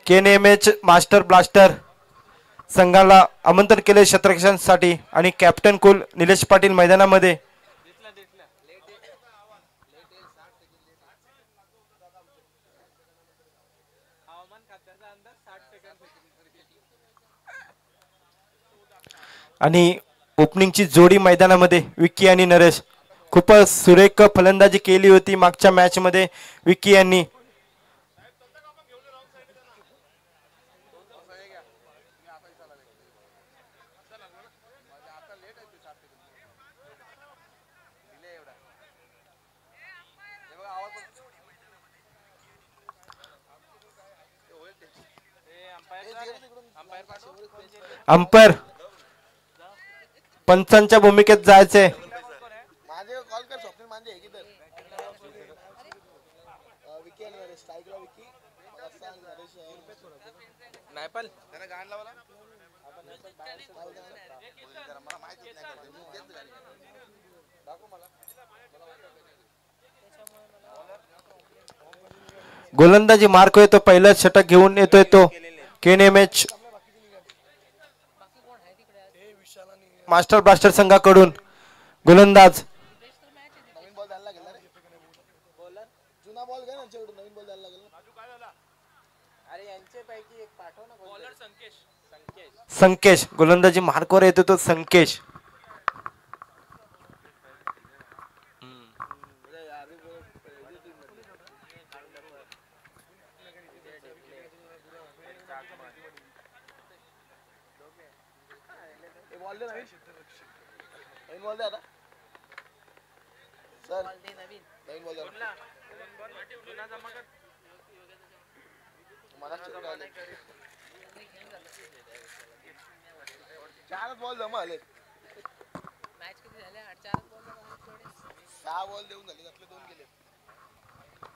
KNMH master blaster संघाला आमंत्रण केले क्षेत्ररक्षणासाठी आणि कॅप्टन कुल निलेश पाटील मैदानामध्ये. आणि ओपनिंगची जोडी मैदानामध्ये विक्की आणि नरेश. खूपच सुरेख फलंदाजी केली होती मागच्या मॅच मध्ये विक्की यांनी. अंपायर पंचांच्या भूमिकेत जायचे. गोलंदाजी मार्क येतो. पहिलं षटक घेऊन येतोय तो KNMH मास्टर ब्लास्टर संघाकडून. गोलंदाज संकेश. गोलंदाजी मार्कवर येतो तो संकेश.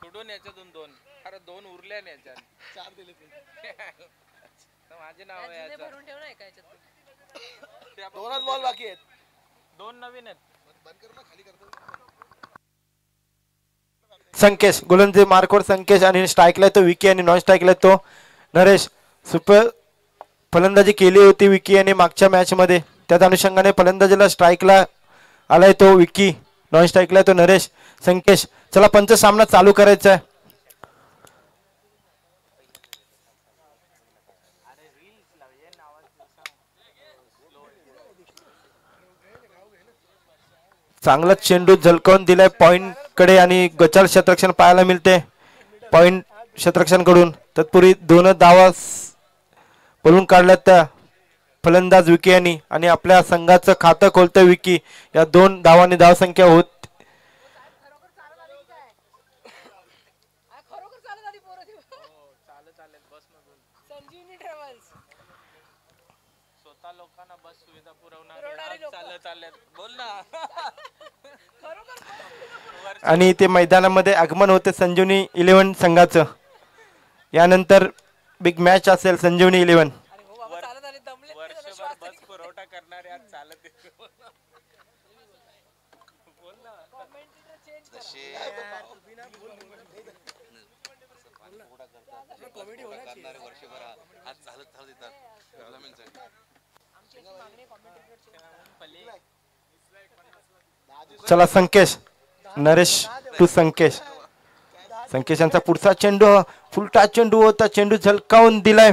कुठून याच्यातून दोन? अरे दोन उरल्या ना याच्यात. चार दिले माझे नाव आहे याच्यात. भरून ठेव ना एका याच्यात. दोनच बॉल बाकी आहेत. दोन नवीन आहेत. बंद कर ना खाली करतो. संकेश. गोलंदाजी मार्कवर संकेश आणि स्ट्राईकला तो विकी आणि नॉन स्ट्राईकला तो नरेश. सुपर फलंदाजी केली होती विकी याने मागच्या मॅच मध्ये. त्याच अनुषंगाने फलंदाजीला स्ट्राईकला आलाय तो विकी, नॉन स्ट्राईकला तो नरेश. संकेश. चला पंच सामना चालू करायचा आहे. चांगला चेंडू झलकावून दिलाय पॉइंट कडे आणि गचाल क्षेत्ररक्षण पाहायला मिळते पॉइंट क्षेत्ररक्षण कडून. तत्पूर्वी दोन धावा पळून काढल्यात त्या फलंदाज विकी यांनी आणि आपल्या संघाचं खातं खोलतोय विकी. या दोन धावांनी धावसंख्या होत. आणि ते मैदानामध्ये आगमन होते संजीवनी 11 संघाचं. यानंतर बिग मॅच असेल संजीवनी 11. चला संकेश. नरेश टू संकेश. संकेश यांचा पुढचा चेंडू फुलटा चेंडू होता. चेंडू झलकावून दिलाय.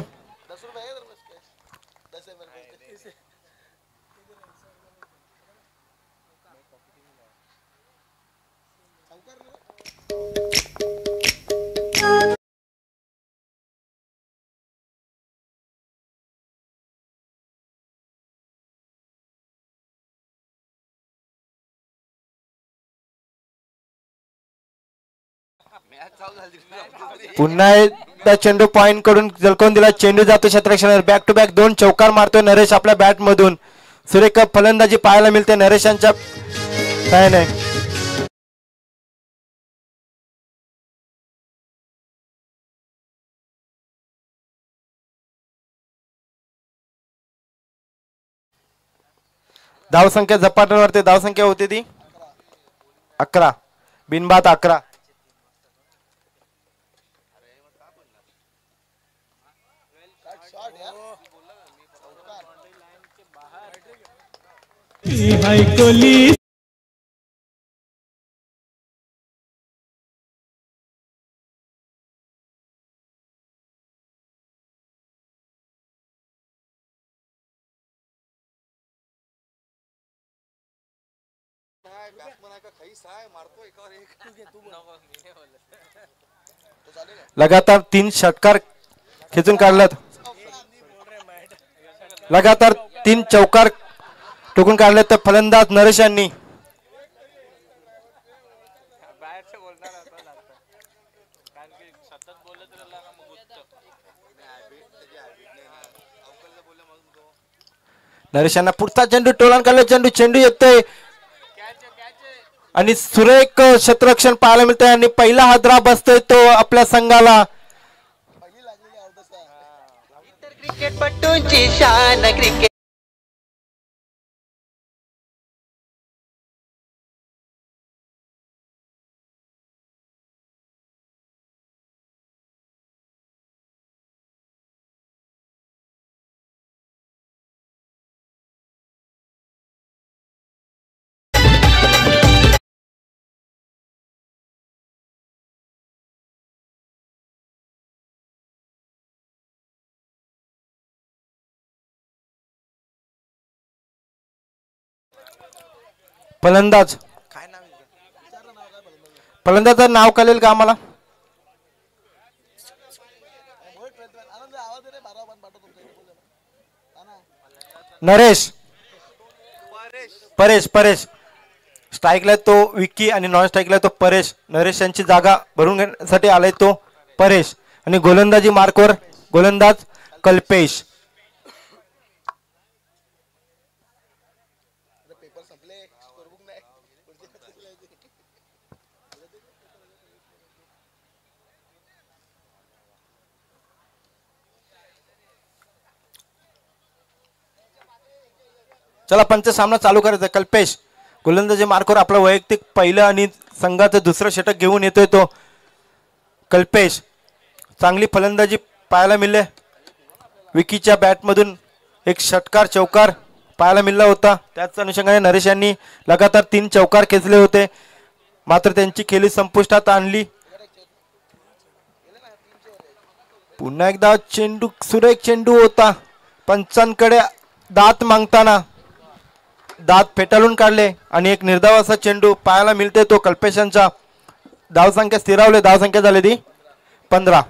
पुन्हा एकदा चेंडू पॉइंट कडून झलकवून दिला. चेंडू जातो क्षेत्ररक्षणावर. बॅक टू बॅक दोन चौकार मारतोय नरेश आपल्या बॅट मधून. सुरेख फलंदाजी पाहायला मिळते नरेशांच्या. काय नाही धावसंख्या झपाट्यावरती. धावसंख्या होती ती 11. बिनबाद 11. हाय कोली लगातार 3 षटकार खेचून काढल्यात. लगातार 3 चौकार टोकून काढले तर फलंदाज नरेश यांनी. नरेश यांना पुढचा चेंडू टोलान काढले. चेंडू येतोय आणि सुरेख क्षेत्ररक्षण पाहायला मिळतंय आणि पहिला हादरा बसतोय तो आपल्या संघाला. क्रिकेटपटूंची शान क्रिकेट फलंदाज फलंदाजाचं नाव कळेल का आम्हाला? नरेश परेश स्ट्राईकला तो विक्की आणि नॉन स्ट्राईकला तो परेश. नरेश यांची जागा भरून घेण्यासाठी आलाय तो परेश. आणि गोलंदाजी मार्कवर गोलंदाज कल्पेश. चला पंच सामना चालू करायचा. कल्पेश गोलंदाजी मार्कवर आपलं वैयक्तिक पहिलं आणि संघाचं दुसरं षटक घेऊन येतोय तो कल्पेश. चांगली फलंदाजी पाहायला मिळले. विकीच्या बॅटमधून एक षटकार चौकार पाहायला मिळला होता. त्याच अनुषंगाने नरेश यांनी लगातार 3 चौकार खेचले होते, मात्र त्यांची खेळी संपुष्टात आणली. पुन्हा एकदा चेंडू सुरेख चेंडू होता. पंचांकडे दात मागताना दात फेटाळून काढले आणि एक निर्धाव असा चेंडू पाहायला मिळते तो कल्पेशांचा. धावसंख्या स्थिरावले. धावसंख्या झाली ती 15.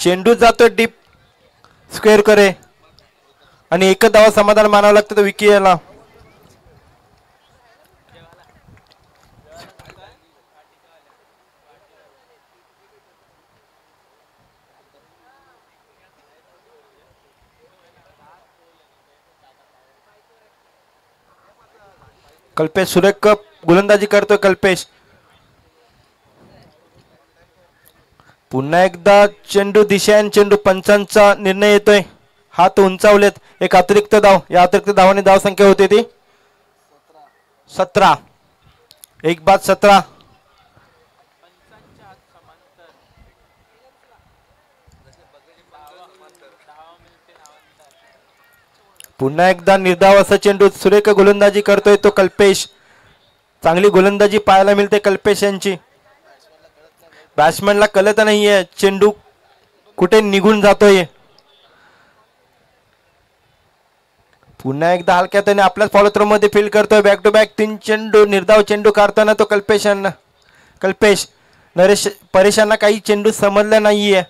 चेंडू जातोय डीप स्क्वेअर करे आणि एकच धावा समाधान मानावं लागतं तो विकी याला. कल्पेश सुरेख गोलंदाजी करतोय कल्पेश. पुन्हा एकदा चेंडू दिशा चेंडू पंचांचा निर्णय येतोय. हात उंचावलेत. एक अतिरिक्त धाव. या अतिरिक्त धावाने धाव संख्या होती ती 17. एक बाद 17. पुन्हा एकदा निर्धाव असा चेंडू सुरेख गोलंदाजी करतोय तो कल्पेश. चांगली गोलंदाजी पाहायला मिळते कल्पेश यांची. बॅट्समॅनला कळत नाहीये चेंडू कुठे निघून जातोय. पुन्हा एकदा हलक्या त्याने आपल्याच फॉलो थ्रो मध्ये फील्ड करतोय. बॅक टू बॅक 3 चेंडू निर्धाव चेंडू काढताना तो कल्पेश नरेश परेशांना काही चेंडू समजला नाहीये.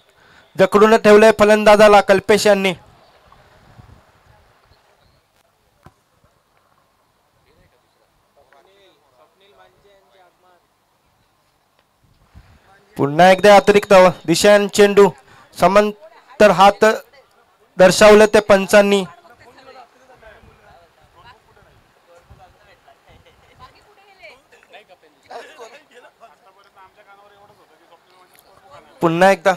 जकडून ठेवलंय फलंदाजाला कल्पेश यांनी. पुन्हा एकदा अतिरिक्त दिशा चेंडू समांतर हात दर्शवले ते पंचांनी. पुन्हा एकदा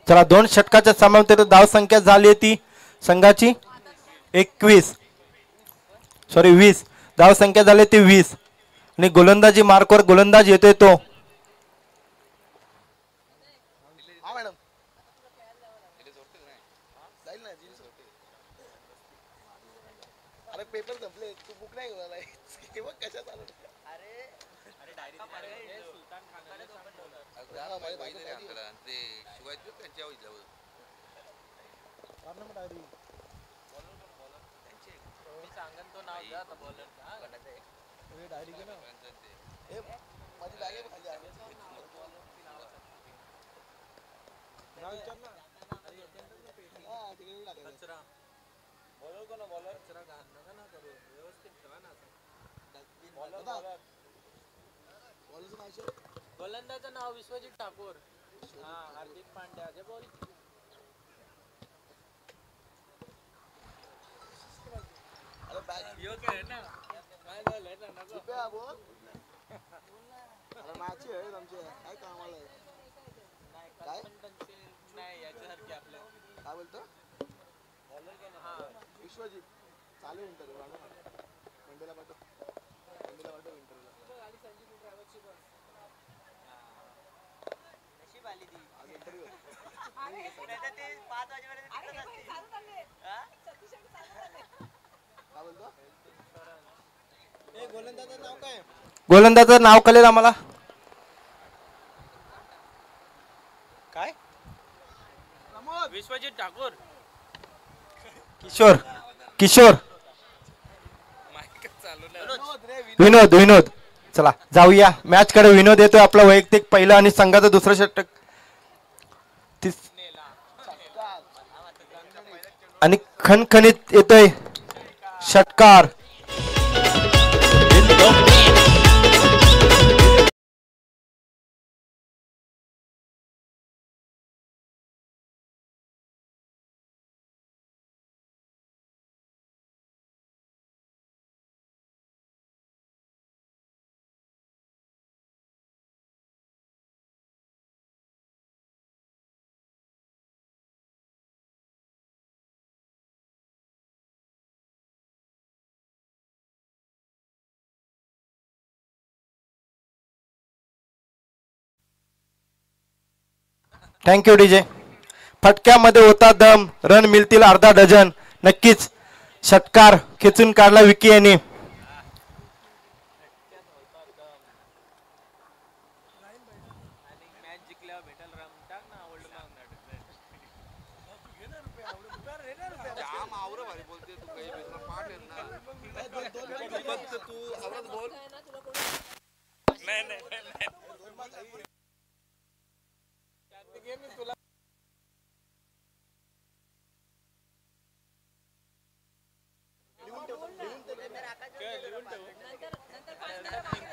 चला 2 षटकाच्या समांतर धाव संख्या झाली ती संघाची 21 सॉरी 20 धाव संख्या झाली ती 20 आणि गोलंदाजी मार्कवर गोलंदाज येतोय तो पेपर संपले तू बुक नाही घेऊन कशात आलं गोलंदाजचं नाव विश्वजित ठाकूर. हार्दिक पांड्या जे बोल विश्वजित चालू इंटरव्ह्यू मंडेला पाठव गोलंदाजाचं नाव कळेल आम्हाला काय विश्वजित ठाकूर किशोर किशोर विनोद विनोद चला जाऊया मॅच कडे विनोद येतोय आपला वैयक्तिक पहिलं आणि संघाचं दुसरं षटक आणि खणखणीत येतोय षटकार थँक्यू डीजे फटक्यामध्ये होता दम रन मिळतील अर्धा डझन नक्कीच षटकार खेचून काढला विकी यांनी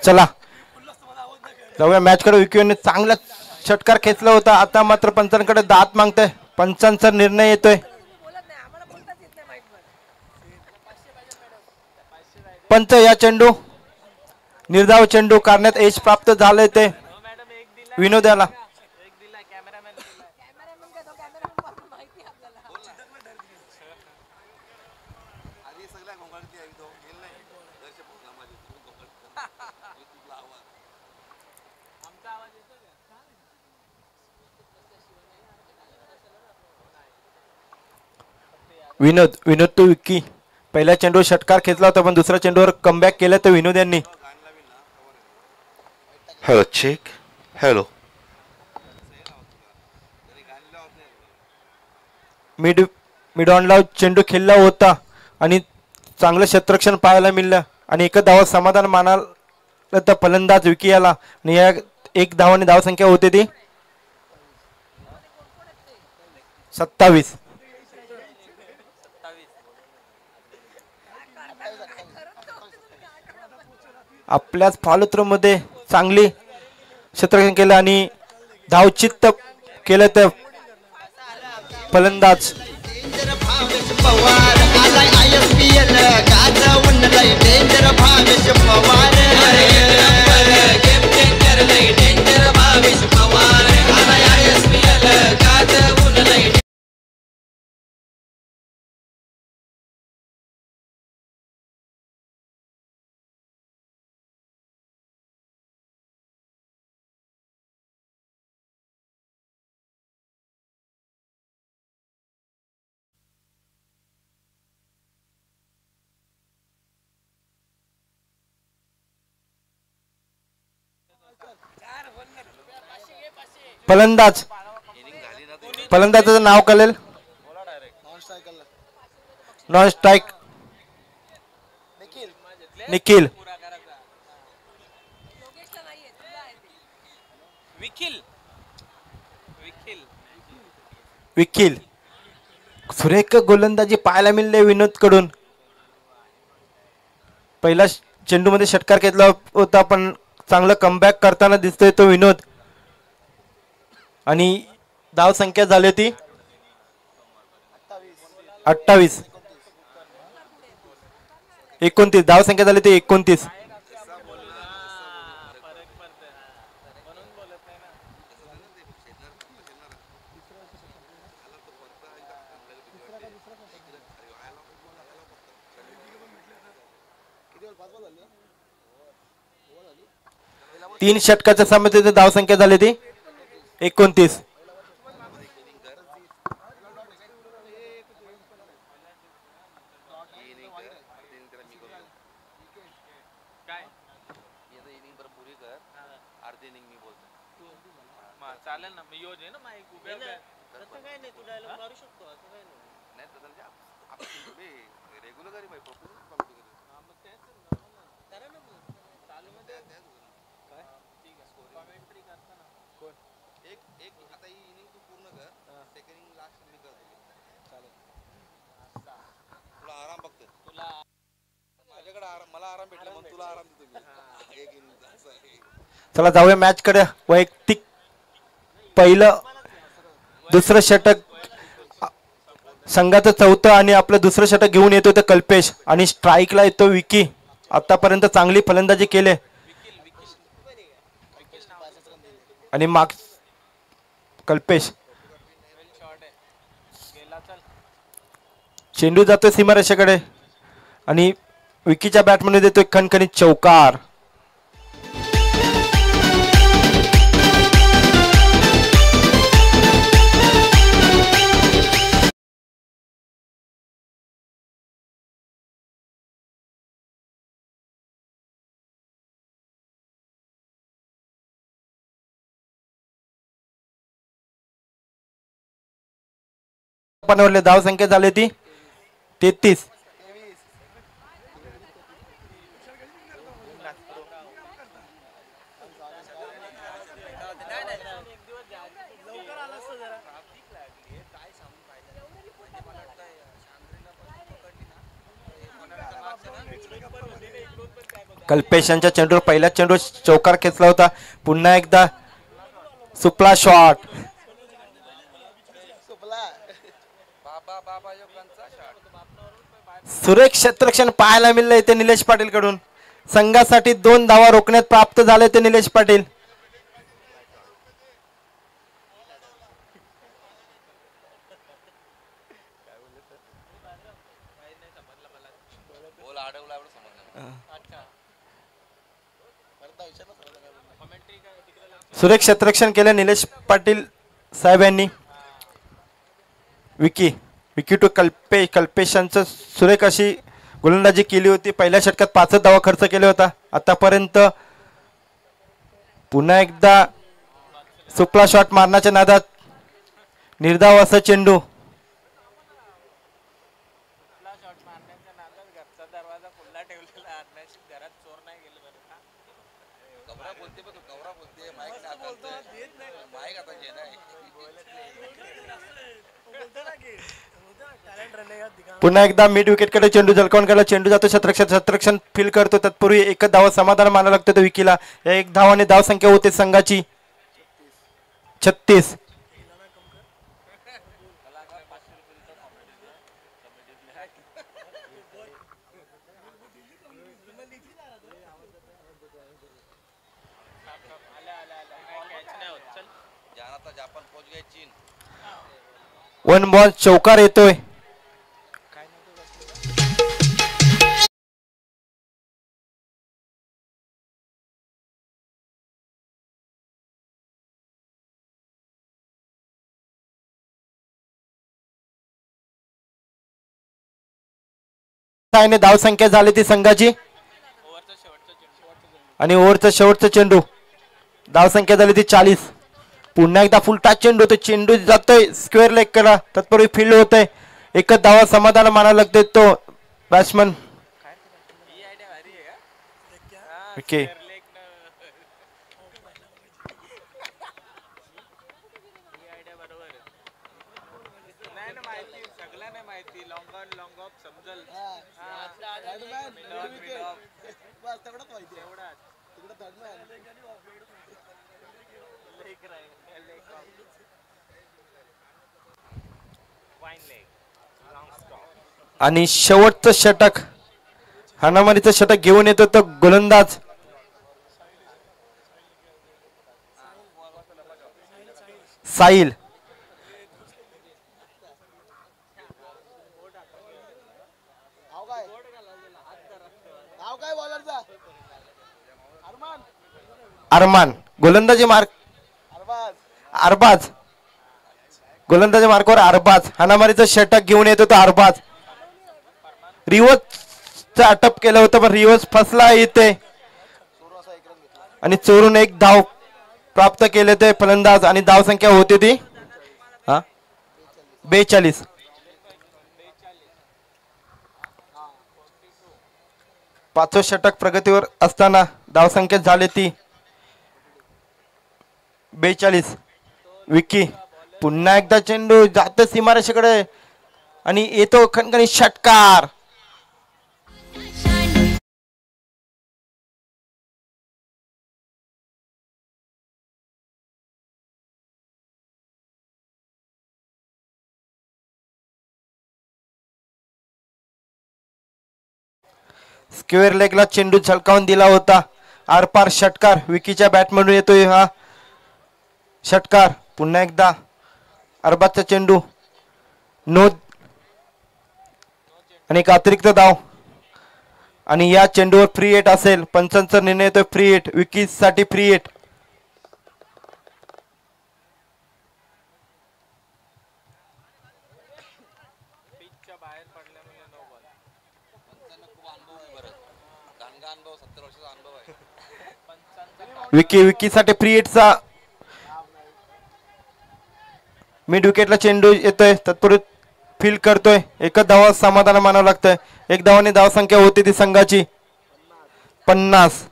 चला जाऊया मॅच कडे विकीने चांगला षटकार खेचला होता आता मात्र पंचांकडे दात मागतोय पंचांचा निर्णय येतोय पंच या चेंडू निर्धाव चेंडू करण्यात यश प्राप्त झालंय ते विनोदाला विनोद विनोद टू विक्की पहिला चेंडू षटकार खेचला होता पण दुसऱ्या चेंडूवर कमबॅक केलं तर विनोद यांनी हॅलो चेक हॅलो मिड ऑनला चेंडू खेळला होता आणि चांगलं क्षेत्ररक्षण पाहायला मिळलं आणि एकच धावा समाधान मानाल तर फलंदाज विकी याला आणि या एक धावाने धावसंख्या होते ती 27. आपल्याच फॉलोथ्रोमध्ये चांगली क्षेत्ररक्षण केलं आणि धावचित्त केलं तर फलंदाज पवार आलाय ISPL गाजवून लय danger Bhavesh Pawar game changer लय डेंजर भावेश पवार आलाय ISPL गाजवून लय फलंदाज फलंदाजाचं नाव कळेल नॉन स्ट्राईक निखिल विखिल सुरेख गोलंदाजी पाहायला मिळाले विनोद कडून पहिला चेंडूमध्ये षटकार घेतला होता पण चांगलं कमबॅक करताना दिसतोय तो विनोद आणि धाव संख्या झाली होती 28 29 धाव संख्या झाली होती 29 3 षटकाच्या सामन्यात धाव संख्या झाली ती 29 चालेल ना मी योज आहे ना माईक उभ्या काय नाही तू डायलॉग मारू शकतो असं काय नाही रेग्युलर करी भाई करा ना मग चालू मध्ये काय ठीक आहे कमेंट्री करताना कोण एक आता ही इनिंग तू पूर्ण कर सेकंड इनिंग लास्ट मी करतो चालेल तुला आराम बघतो तुला माझ्याकडे मला आराम भेटला मग तुला आराम देतो मी एक इनिंग चला जाऊया मॅच कडे वैयक्तिक पहिलं दुसरं षटक संघाचं चौथं आणि आपलं दुसरं षटक घेऊन येतो ते कल्पेश आणि स्ट्राईकला येतो विकी आतापर्यंत चांगली फलंदाजी केले आणि माग कल्पेश चेंडू जातोय सीमारेषेकडे आणि विकीच्या बॅटमध्ये देतोय खणखणीत चौकार पनवले धाव संख्या झाली ती 33 कल्पेश यांच्या चेंडूवर पहिल्या चेंडूवर चौकार खेचला होता पुन्हा एकदा सुपला शॉट सुरेख क्षेत्ररक्षण पाहायला मिळलं इथे निलेश पाटील कडून संघासाठी 2 धावा रोखण्यात प्राप्त झाले ते निलेश पाटील सुरेख क्षेत्ररक्षण केले निलेश पाटील साहेब यांनी विकी टू कल्पेशांचं सुरेख अशी गोलंदाजी केली होती पहिल्या षटकात 5 धावा खर्च केला होता आतापर्यंत पुन्हा एकदा सुपला शॉट मारण्याच्या नादात निर्धाव असा चेंडू शॉट मारण्याच्या नादात घरचा दरवाजा खुला ठेवलेला कवरा बोलते पण कवरा बोलते माईक माईक आता घे नाही पुन्हा एकदा मिड विकेटकडे चेंडू झलकावून चेंडू जातो शतरक्षण फील करतो. तत्पूर्वी एकच धाव समाधान मानावं लागतं तो विकीला. एक धावाने धाव संख्या होते संघाची 36. जापान पोहोच गए चीन. वन बॉल चौकार येतोय. धाव संख्या झाली ती संघाची आणि ओव्हरचा शेवटचा चेंडू. धाव संख्या झाली ती 40. पुन्हा एकदा फुल टच चेंडू होतो. चेंडू जातोय स्क्वेअर लेग करा. तत्पूर्वी फील्ड होतंय. एकच धावा समाधान मानावं लागते तो बॅट्समन ओके. आणि शेवटचं षटक हाणामारीचं षटक घेऊन येतो तो गोलंदाज साहिल. अरमान गोलंदाजी मार्क अरबाज गोलंदाजी मार्कवर अरबाज हाणामारीचं षटक घेऊन येतो तो अरबाज. रिवर्स अटप केलं होतं पण रिवर्स फसला इथे आणि चोरून एक धाव प्राप्त केले ते फलंदाज आणि धाव संख्या होती ती 42. पाचवं षटक प्रगतीवर असताना धाव संख्या झाली ती 42. विकी पुन्हा एकदा चेंडू जातो सीमारेषेकडे आणि येतो खणखणी षटकार. स्क्वेअर लेगला चेंडू झलकावून दिला होता. आरपार षटकार विकीच्या बॅट म्हणून येतोय हा षटकार. पुन्हा एकदा अरबाजचा चेंडू नोंद आणि एक अतिरिक्त धाव आणि या चेंडूवर फ्री हिट असेल. पंचांचा निर्णय येतोय फ्री हिट विकी साठी फ्री हिट. विकी साठी फ्री हिटचा मिड विकेटला चेंडू येतोय. तत्पूर्वी फील करतोय. एकच धावा समाधान मानावं लागतंय. एक धावाने धाव संख्या होती ती संघाची 50.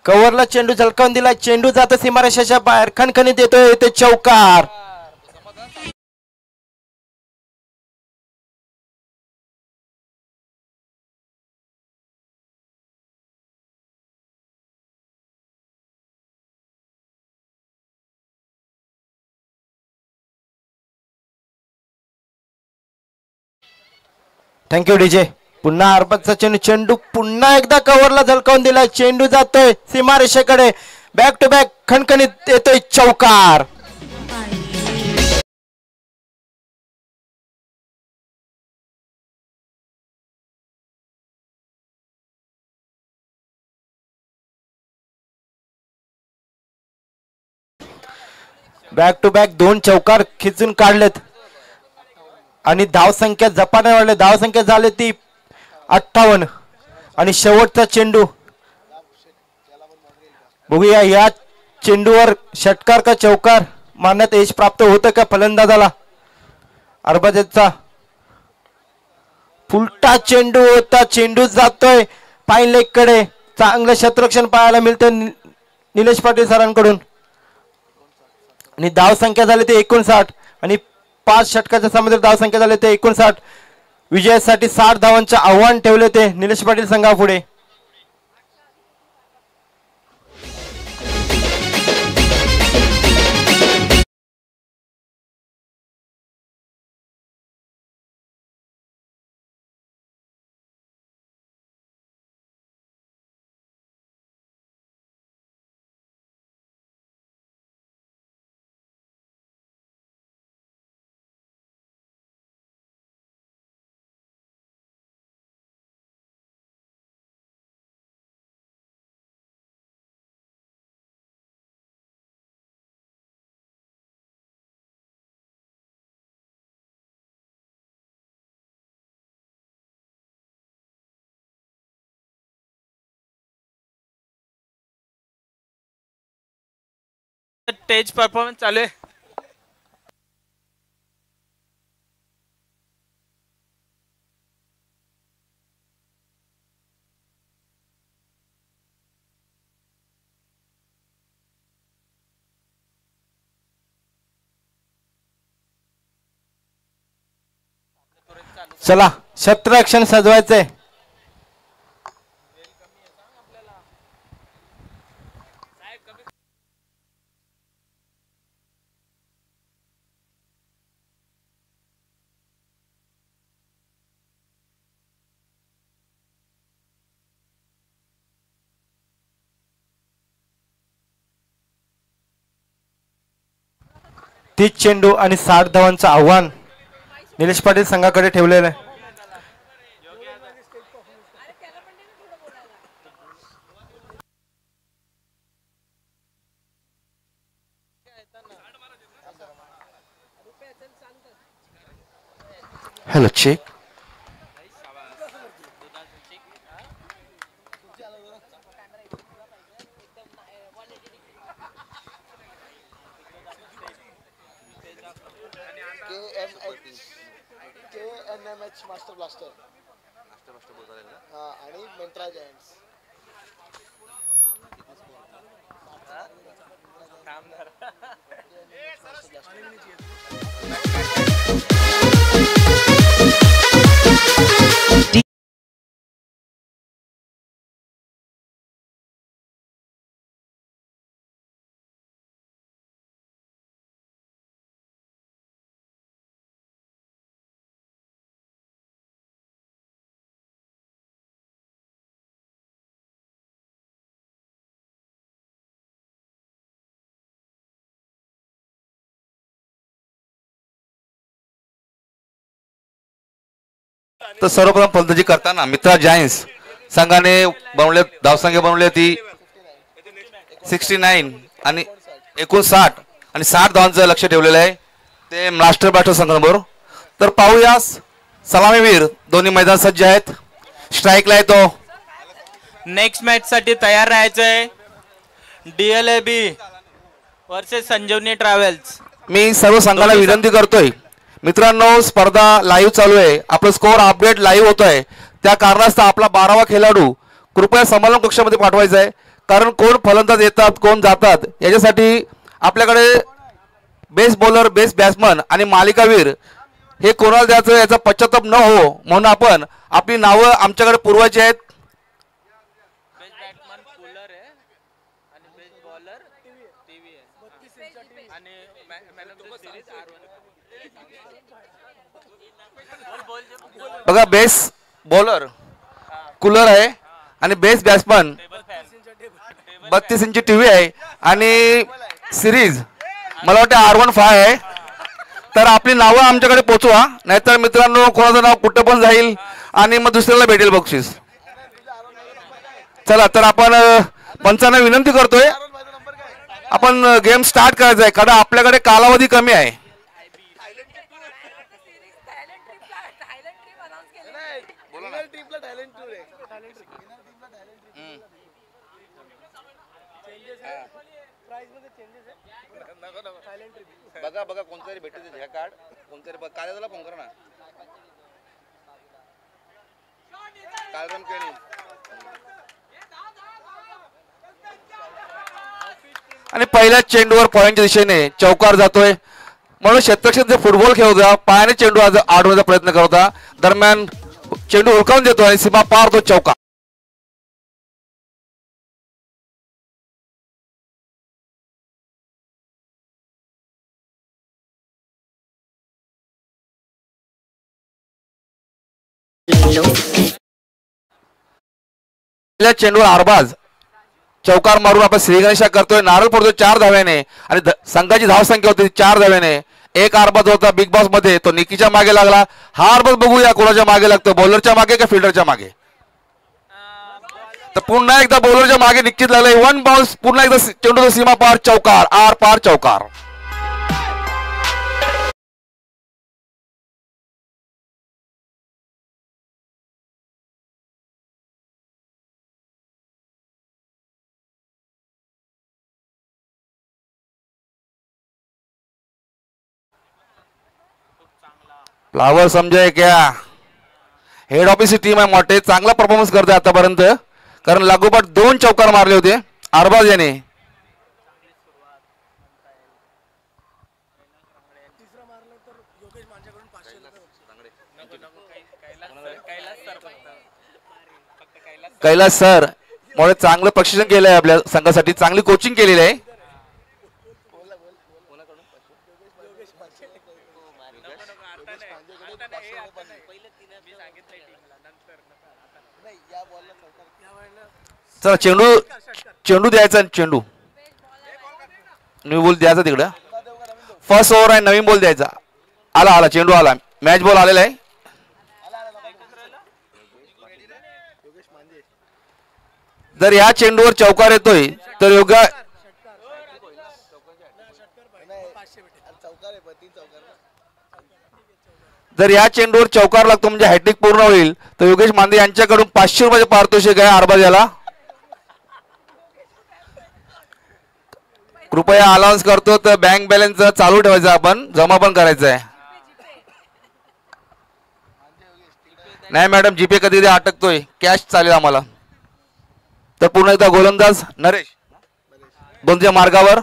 कव्हरला चेंडू झलकावून दिला. चेंडू जातो सीमारेषेच्या बाहेर. खणखणीत देतोय ते चौकार. Thank you DJ. पुन्हा अरबाजचा चेंडू पुन्हा एकदा कव्हरला झलकावून दिला. चेंडू जातोय सीमारेषेकडे. बॅक टू बॅक खणखणीत येतोय चौकार. बॅक टू बॅक 2 चौकार खिचून काढलेत आणि धाव संख्या झपाट्याने वाढले. धाव संख्या झाली ती 58 आणि शेवटचा चेंडू बघूया या चेंडूवर षटकार का चौकार मारण्यात यश प्राप्त होतं का फलंदाजाला. अरबाजचा फुलटा चेंडू होता, चेंडू जातोय पाईन लेग कडे. चांगलं क्षेत्ररक्षण पाहायला मिळतं निलेश पाटील सरांकडून. आणि धाव संख्या झाली ते 59 आणि 5 षटकाच्या सामन्यात धाव संख्या झाली ते 59. विजयासाठी 60 धावांचे आव्हान ठेवले ते निलेश पाटील संघापुढे. स्टेज परफॉर्मन्स चालू आहे. चला क्षेत्ररक्षण सजवायचंय. तीच चेंडू आणि 60 धावांचं आव्हान निलेश पाटील संघाकडे ठेवलेलं आहे. Hello, check. KNMH master blaster आणि मेंट्रा जायंट्स. तर सर्वप्रथम फलंदाजी करताना मित्रा जायंट्स संघाने बनवले धावसंख्या बनवली ती 69 आणि 59 आणि 60 धावांचं लक्ष ठेवलेलं आहे ते मास्टर बॅटर संघाबरोबर. तर पाहूया सलामीवीर दोन्ही मैदान सज्ज आहेत. स्ट्राईकला येतो. नेक्स्ट मॅच साठी तयार राहायचंय. DLAB वर्सेस संजीवनी ट्रॅव्हल्स. मी सर्व संघाला विनंती करतोय मित्रांनो, स्पर्धा लाईव्ह चालू आहे, आपलं स्कोअर अपडेट लाईव्ह होतोय, त्या कारणास्तव आपला 12वा खेळाडू कृपया संमेलन कक्षामध्ये पाठवायचा आहे. कारण कोण फलंदाज येतात कोण जातात याच्यासाठी आपल्याकडे बेस्ट बॉलर बेस्ट बॅट्समन आणि मालिकावीर हे कोणाला द्यायचं याचा पश्चाताप न हो म्हणून आपण आपली नावं आमच्याकडे पुरवायची आहेत. बेस्ट बॅट्समन कूलर आहे आणि बेस्ट बॉलर टीव्ही आहे आणि man of the series R1. बघा बेस्ट बॉलर कूलर आहे आणि बेस्ट बॅट्समन 32 इंची टीव्ही आहे आणि सिरीज मला वाटतं R15 आहे. तर आपली नावं आमच्याकडे पोचवा, नाहीतर मित्रांनो कोणाचं नाव कुठं पण जाईल आणि मग दुसऱ्याला भेटेल बक्षीस. चला तर आपण पंचांना विनंती करतोय आपण गेम स्टार्ट करायचा आहे कारण आपल्याकडे कालावधी कमी आहे. ट्रिपला बघा बघा कोणतरी भेटते ह्या कार्ड कोणतरी काळ्याला फोन करा ना कालराम केणी आणि पहिल्या चेंडूवर पॉईंटच्या दिशेने चौकार जातोय म्हणून क्षेत्ररक्षक जे फुटबॉल खेळत होता पायाने चेंडू आडवण्याचा प्रयत्न करत होता दरम्यान चेंडू हुडकावून देतो आणि सीमा पार तो चौकार. पहिल्या चेंडूवर आरबाज चौकार मारून आपण श्रीगणेशा करतोय नारळ पडतोय 4 धाव्याने आणि संघाची धावसंख्या होती 4 धाव्याने. एक आरबाज होता बिग बॉस मध्ये तो निकीच्या मागे लागला. हा आरबाज बघूया कोणाच्या मागे लागतो बॉलरच्या मागे का फिल्डरच्या मागे. तर पुन्हा एकदा बॉलरच्या मागे निश्चित लागलाय 1 बाउन्स पुन्हा एकदा चेंडूचा सीमा पार चौकार आर पार चौकार. फ्लावर समजाय क्या हेड ऑफिसची टीम आहे मोठे चांगला परफॉर्मन्स करते आतापर्यंत कारण लागोपाठ 2 चौकार मारले होते अरबाज याने. कैलास सर मुळे चांगलं प्रशिक्षण केलंय आपल्या संघासाठी चांगली कोचिंग केलेली आहे. चला चेंडू द्यायचा चेंडू न्यू बॉल द्यायचा तिकडं फर्स्ट ओव्हर आहे नवीन बॉल द्यायचा. आला चेंडू आला मॅच बॉल आलेला आहे. जर या चेंडूवर चौकार येतोय तर योग्य जर या चेंडूवर चौकार लागतो म्हणजे हॅट्रिक पूर्ण होईल तर योगेश मांदे यांच्याकडून 500 रुपयाचे पारितोषिक आहे अरबाज याला. कृपया अलाउन्स करतो तर बँक बॅलन्स चालू ठेवायचा आपण जमा पण करायचं आहे. नाही मॅडम जीपे कधी अटकतोय कॅश चालेल आम्हाला. तर पुन्हा एकदा गोलंदाज नरेश दोनच्या मार्गावर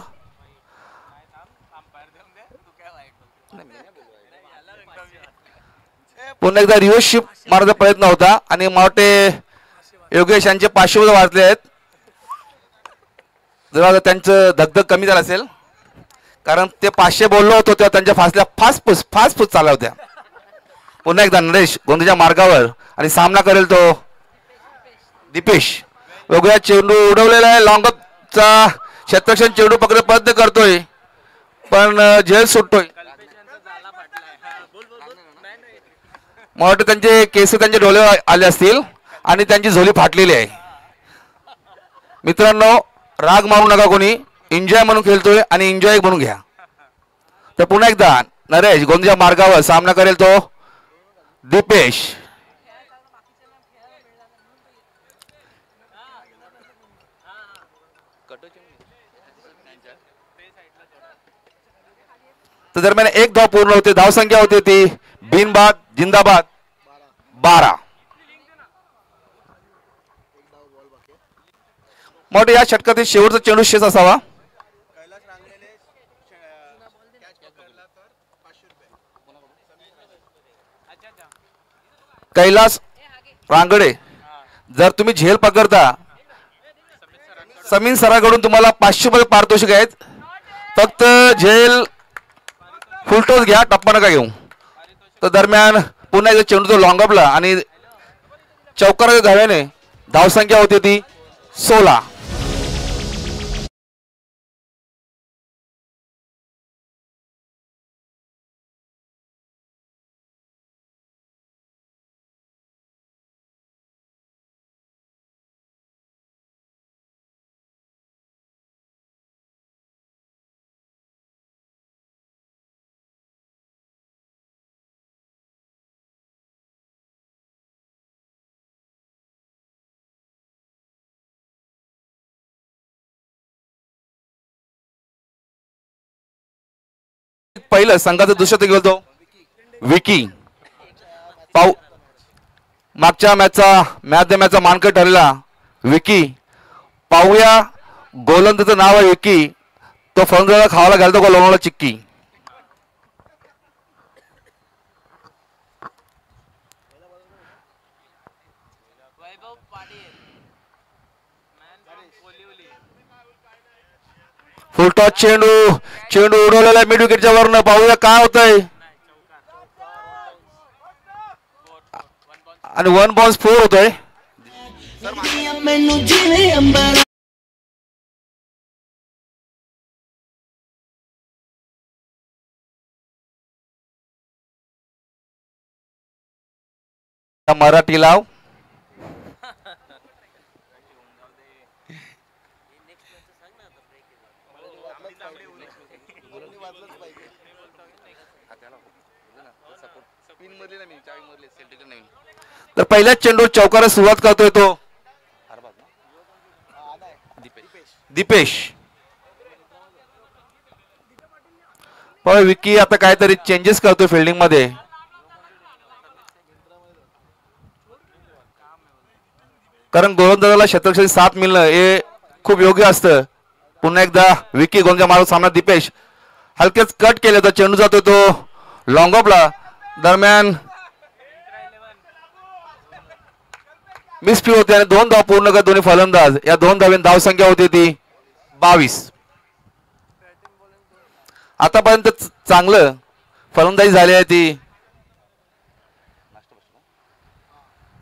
पुन्हा एकदा रिव्हर्स शिफ्ट मारण्याचा प्रयत्न होता आणि मोठे योगेश यांचे 500 रुपये वाचले आहेत. जरा त्यांचं धगधग कमी झालं असेल कारण ते 500 बोललो होतो तेव्हा त्यांच्या फासल्या फास्ट फूस चालल्या होत्या. पुन्हा एकदा नरेश गोंदीच्या मार्गावर आणि सामना करेल तो दीपेश. बघूया चेंडू उडवलेला आहे लॉंगचा क्षेत्ररक्षण चेंडू पकडे प्रयत्न करतोय पण झेल सुटतोय. मला वाटतं त्यांचे केस त्यांच्या डोळ्यावर आले असतील आणि त्यांची झोली फाटलेली आहे. मित्रांनो राग मारू नका कोणी एन्जॉय म्हणून खेळतोय आणि एन्जॉय म्हणून घ्या. तर पुन्हा एकदा नरेश गोंदीच्या मार्गावर सामना करेल तो दीपेश. तर दरम्यान 1 धाव पूर्ण होते धावसंख्या होती ती बिनबाद जिंदाबाद 12. मोठे या षटकातील शेवटचा चेंडू शेष असावा. कैलास रांगडे जर तुम्ही झेल पकडता समीन सराकडून तुम्हाला 500 रुपये पारितोषिक आहेत. फक्त झेल फुलटोस घ्या टप्पा नका घेऊ. तर दरम्यान पुन्हा एकदा चेंडू तो लॉंगअपला आणि चौकाराच्या धाव्याने धावसंख्या होती ती 16. पहिलं संघाचं दुसरं गेलो विकी पाऊ मागच्या मॅचचा मानकरी ठरलेला विकी. पाहूया गोलंदाजाचं नाव आहे विकी. तो फलंदाजाला खावायला घालतो का लोणावळा चिक्की. वैभव Patil man from Kolivali. Full toss चेंडू उडवलेला मिड विकेटच्या वरनं. पाहूया काय होतंय. आणि 1 बॉल्स 4 होतोय. ਮੈਨੂੰ ਜਿਵੇਂ ਅੰਬਰ मराठी लाव. तर पहिल्याच चेंडू चौकारा सुरुवात करतोय तो दीपेश. पण विकी आता काहीतरी चेंजेस करतोय फिल्डिंग मध्ये. कारण गोलंदाजाला शतकशी साथ मिळणं हे खूप योग्य असतं. पुन्हा एकदा विकी गोलंदाज मारून सामना दीपेश. हलकेच कट केले तर चेंडू जातो तो लॉंग ऑफला. दरम्यान मिसफील्ड होते आणि 2 धाव पूर्ण करत दोन्ही फलंदाज. या 2 धावांनी धावसंख्या होती ती 22. आतापर्यंत चांगलं फलंदाजी झाली आहे ती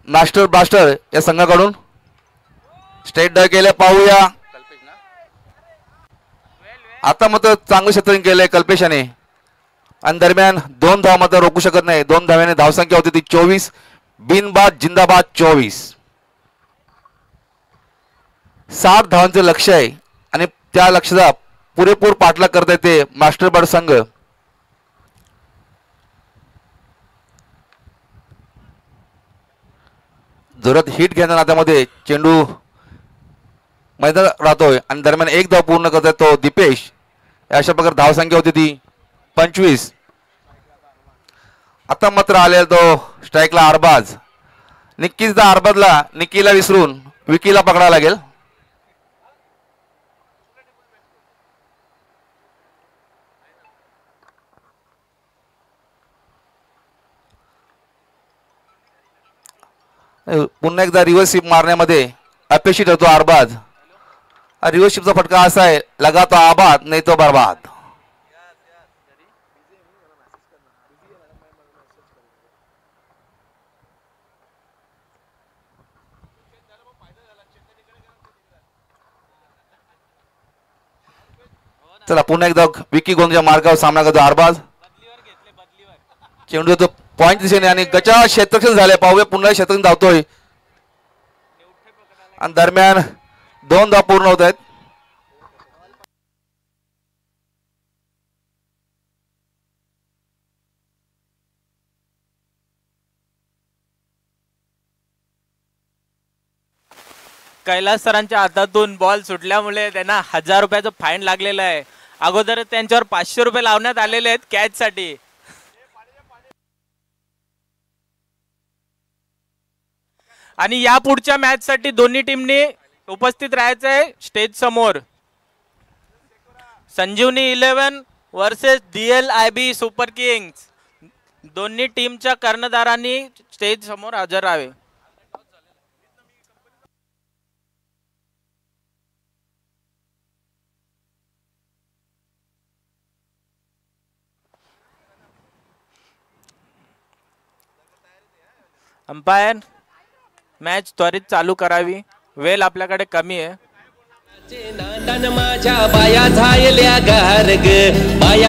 मास्टर ब्लास्टर या संघाकडून. स्टेट ड केले. पाहूया आता मात्र चांगलं क्षेत्र केलंय कल्पेशाने. आणि दरम्यान 2 धाव मात्र रोखू शकत नाही. 2 धाव्याने धावसंख्या होती ती 24. बिनबाद जिंदाबाद 24. 7 धावांचं लक्ष आहे आणि त्या लक्ष्याचा पुरेपूर पाठलाग करता येते मास्टर बर्ड संघ. जोरात हिट घेणार नात्यामध्ये चेंडू मैदानात राहतोय आणि दरम्यान 1 धाव पूर्ण करतोय तो दीपेश. अशा प्रकारे धावसंख्या होती ती 25. आता मात्र आलेला तो स्ट्राईकला अरबाज. निक्कीच अरबाजला निक्कीला विसरून विकीला पकडायला लागेल. पुन्हा एकदा रिव्हर्स स्वीप मारण्यामध्ये अपेक्षित होतो अरबाज. रिव्हर्स स्वीपचा फटका असा आहे लगा तो आबाद नाही तो बर्बाद. चला पुन्हा एकदा विकी गोंदच्या मार्गावर सामना करतो अरबाज. चेंडू तो पॉइंट दिशेने आणि गचा क्षेत्ररक्षण झाले. पाहूया पुन्हा क्षेत्ररक्षण धावतोय आणि दरम्यान 2 धाव पूर्ण होत आहेत. कैलास सरांच्या हातातून बॉल सुटल्यामुळे त्यांना 1000 रुपयाचं फाईन लागलेलं आहे. अगोदर त्यांच्यावर 500 रुपये लावण्यात आलेले आहेत कॅच साठी. आणि या पुढच्या मॅच साठी दोन्ही टीमनी उपस्थित राहायचं आहे स्टेज समोर. संजीवनी 11 वर्सेस DLIB सुपर किंग्स. दोन्ही टीमच्या कर्णधारांनी स्टेज समोर हजर राहावे. अंपायर मॅच त्वरित चालू करावी. वेळ आपल्याकडे कमी आहे. नांदन माझ्या बाया झायल्या गारग बाया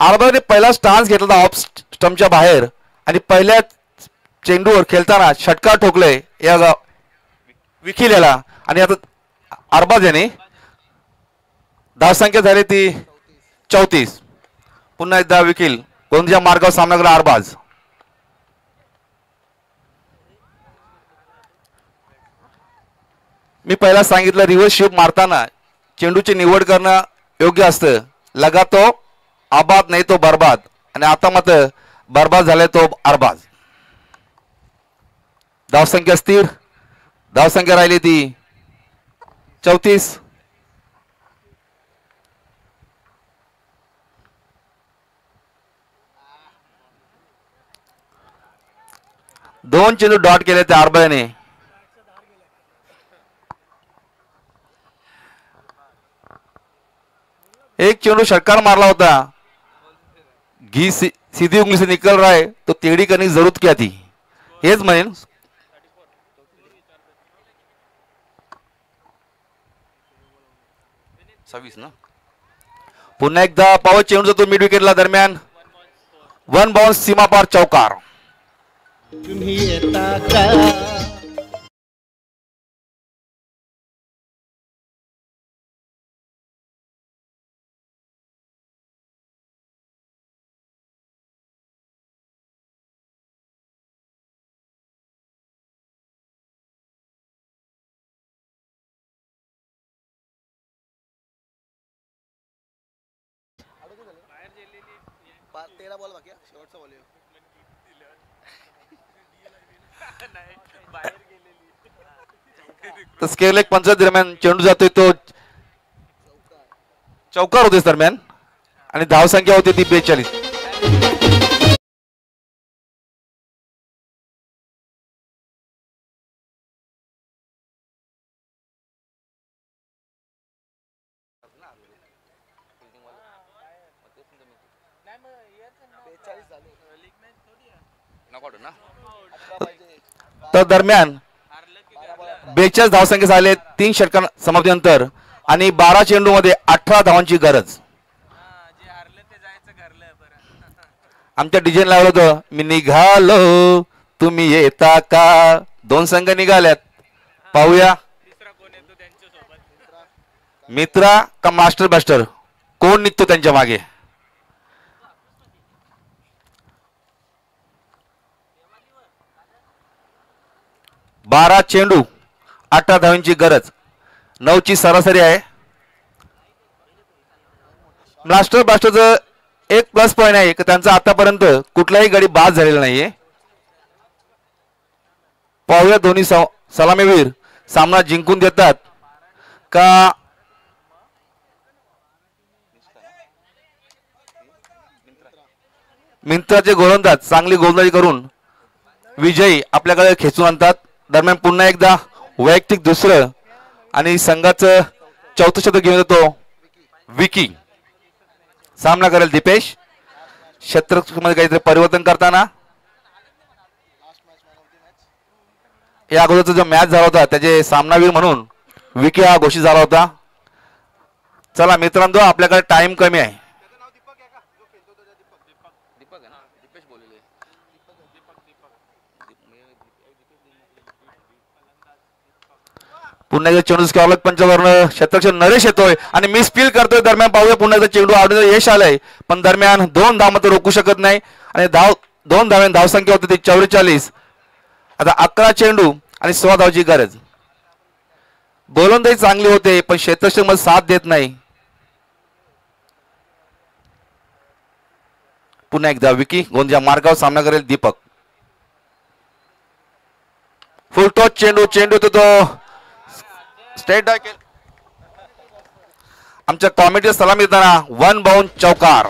आरबाने पहिला स्टान्स घेतला होता ऑफ स्टंपच्या बाहेर आणि पहिल्या चेंडूवर खेळताना षटकार ठोकले या विखील याला आणि आता अरबाज याने धावसंख्या झाली ती 34. पुन्हा एकदा विखील गोलंदाजीच्या मार्गावर सामना केला अरबाज. मी पहिला सांगितलं रिव्हर्स शिफ्ट मारताना चेंडूची निवड करणं योग्य असतं. लगा तो आबाद नाही तो बर्बाद आणि आता मात्र बर्बाद झालाय तो अरबाज. धावसंख्या स्थिर. धावसंख्या राहिली ती 34. दोन चेंडू डॉट केले त्या अरबाने. एक चेंडू षटकार मारला होता. घी सीधी उंगली से निकल रहा है तो टेढ़ी करने की जरूरत क्या थी, हेच म्हणेन. ना पुन्हा एकदा पावर चेंडू जातो मिड विकेटला. दरम्यान 1 बाउन्स सीमा पार चौकार. तुम्ही येता का तेरा बॉल बाकी आहे, शेवटचा बॉल आहे. तर स्केल एक 50 दरम्यान चेंडू जातोय तो चौकार होतेच दरम्यान आणि धावसंख्या होती ती 42. तर दरम्यान 42 धावसंख्या झाले 3 षटकार समाप्तीनंतर आणि 12 चेंडू मध्ये 18 धावांची गरज. आमच्या डिझाईन लावलं होतं मी निघालो तुम्ही येता का. 2 संघ निघाल्यात. पाहूया मित्रा का मास्टर बॅस्टर कोण निघतो त्यांच्या मागे. बारा चेंडू 18 धावांची गरज. 9ची सरासरी आहे. मास्टर ब्लास्टरचं एक प्लस पॉईंट आहे की त्यांचा आतापर्यंत कुठलाही गडी बाद झालेला नाहीये. पाहूया दोन्ही सलामीवीर सामना जिंकून देतात का मिंत्राचे गोलंदाज चांगली गोलंदाजी करून विजयी आपल्याकडे खेचून आणतात. दरम्यान पुन्हा एकदा वैयक्तिक दुसरं आणि संघाचं 4थं शतक घेऊन येतो विकी. सामना करेल दीपेश. क्षेत्ररक्षणामध्ये काहीतरी परिवर्तन करताना या अगोदरचा जो मॅच झाला होता त्याचे सामनावीर म्हणून विकी हा घोषित झाला होता. चला मित्रांनो आपल्याकडे टाइम कमी आहे. पुन्हा एकदा चेंडू स्कॉलक पंचावरनं क्षेत्ररक्षक नरेश येतोय आणि मिस फील करतोय. दरम्यान पाहूया पुन्हा एकदा चेंडू आवडीचं यश आलंय पण दरम्यान 2 धाव मात्र रोखू शकत नाही आणि 2 धावांनी धावसंख्या होती ती 44. आता 11 चेंडू आणि 16 धावची गरज. गोलंदाजी चांगली होते पण क्षेत्ररक्षक मध्ये साथ देत नाही. पुन्हा एकदा विकी गोंदिया मार्गावर सामना करेल दीपक. फुल टॉस चेंडू होतो तो स्टेट डायकेल. आमच्या कॉमेडीला सलामी देताना 1 बाउंड चौकार.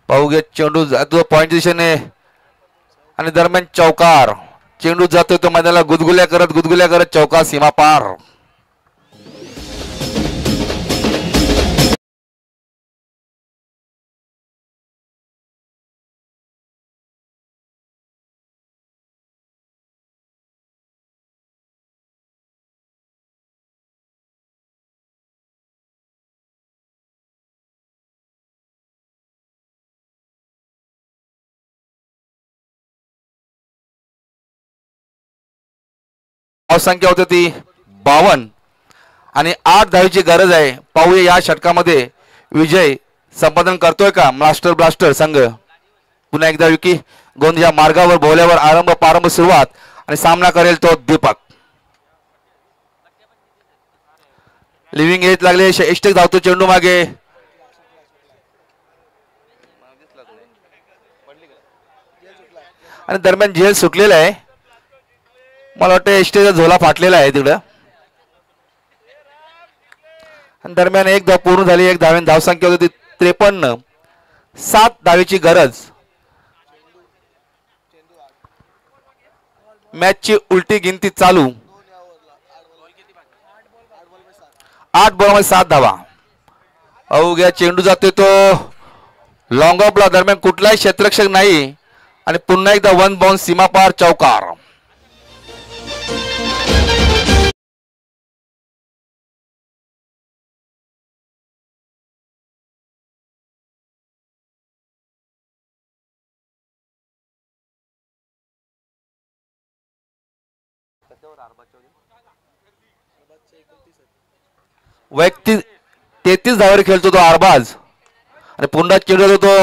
पाहू घ्या चेंडू जातो पॉइंट दिशेने आणि दरम्यान चौकार. चेंडू जातोय तो मैदानाला गुदगुल्या करत चौकार सीमा पार. धावसंख्या होती ती 52 आणि 8 धावेची गरज आहे. पाहूया या षटकामध्ये विजय संपादन करतोय का मास्टर ब्लास्टर संघ. पुन्हा एकदा विकी गोंदिया मार्गावर भोवल्यावर प्रारंभ सुरुवात आणि सामना करेल तो दीपक. लिव्हिंग एज लागले. इष्टक धावतो चेंडू मागे. आणि दरम्यान झेल सुटलेला आहे. मला वाटतं इष्टेचा झोला फाटलेला आहे तिकडं. आणि दरम्यान एक धाव पूर्ण झाली. एक धावेन धावसंख्या होती 53. 7 धावेची गरज. मॅचची उलटी गिनती चालू. 8 बॉलमध्ये 7 धावा. अवघ्या चेंडू जातोय तो लॉंग ऑफला. दरम्यान कुठलाही क्षेत्ररक्षक नाही आणि पुन्हा एकदा 1 बाउन्स सीमापार चौकार. वैयक्तिक 33 धावर खेळतो तो अरबाज आणि पुन्हा चेंडू होतो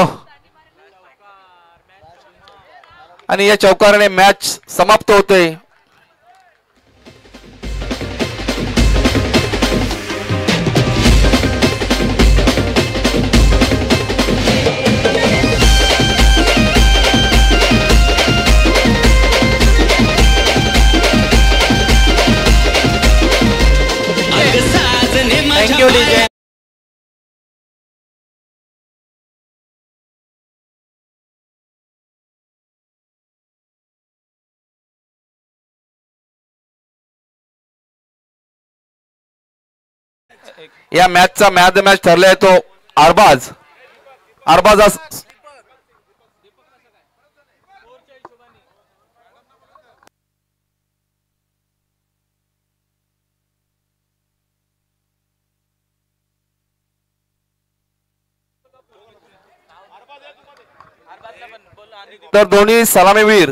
आणि या चौकाराने मॅच समाप्त होते. Thank you DJ. या मॅचचा मॅच द मॅच ठरलाय तो अरबाज. अरबाज तर दोन्ही सलामीवीर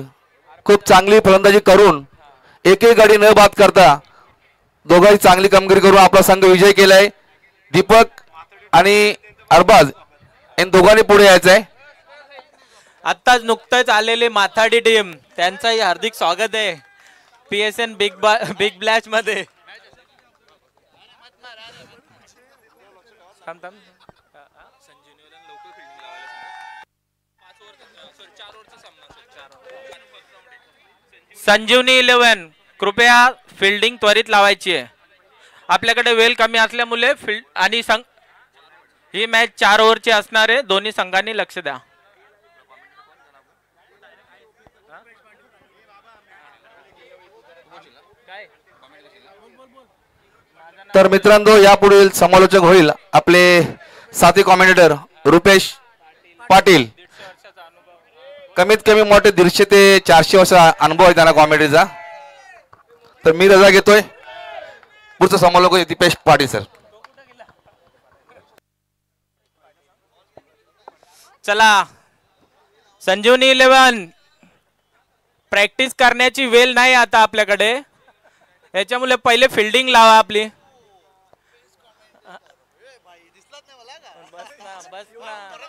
खूप चांगली फलंदाजी करून एकही गाडी न बाद करता दोघांनी चांगली कामगिरी करून आपला संघ विजय केलाय. दीपक आणि अरबाज या दोघांनी पुढे यायचंय. आत्ताच नुकतंच आलेले माथाडी टीम त्यांचंही हार्दिक स्वागत आहे PSN बिग ब्लॅच मध्ये. संजीवनी 11 कृपया फिल्डिंग त्वरित लावायची आहे. आपल्याकडे वेळ कमी असल्यामुळे आणि ही मॅच 4 ओव्हरची असणार आहे. दोन्ही संघांनी लक्ष द्या. तर मित्रांनो यापुढील समालोचक होईल आपले साथी कॉमेंटेटर रुपेश पाटील. कमीत कमी मोठे 150 ते 400 वर्षाचा अनुभव आहे त्यांना कॉमेडीचा. तर मी रजा घेतोय. पुढचं समालोचक दीपेश पाटील सर. चला संजीवनी 11 प्रॅक्टिस करण्याची वेळ नाही आता आपल्याकडे. याच्यामुळे पहिले फिल्डिंग लावा आपली. बस ना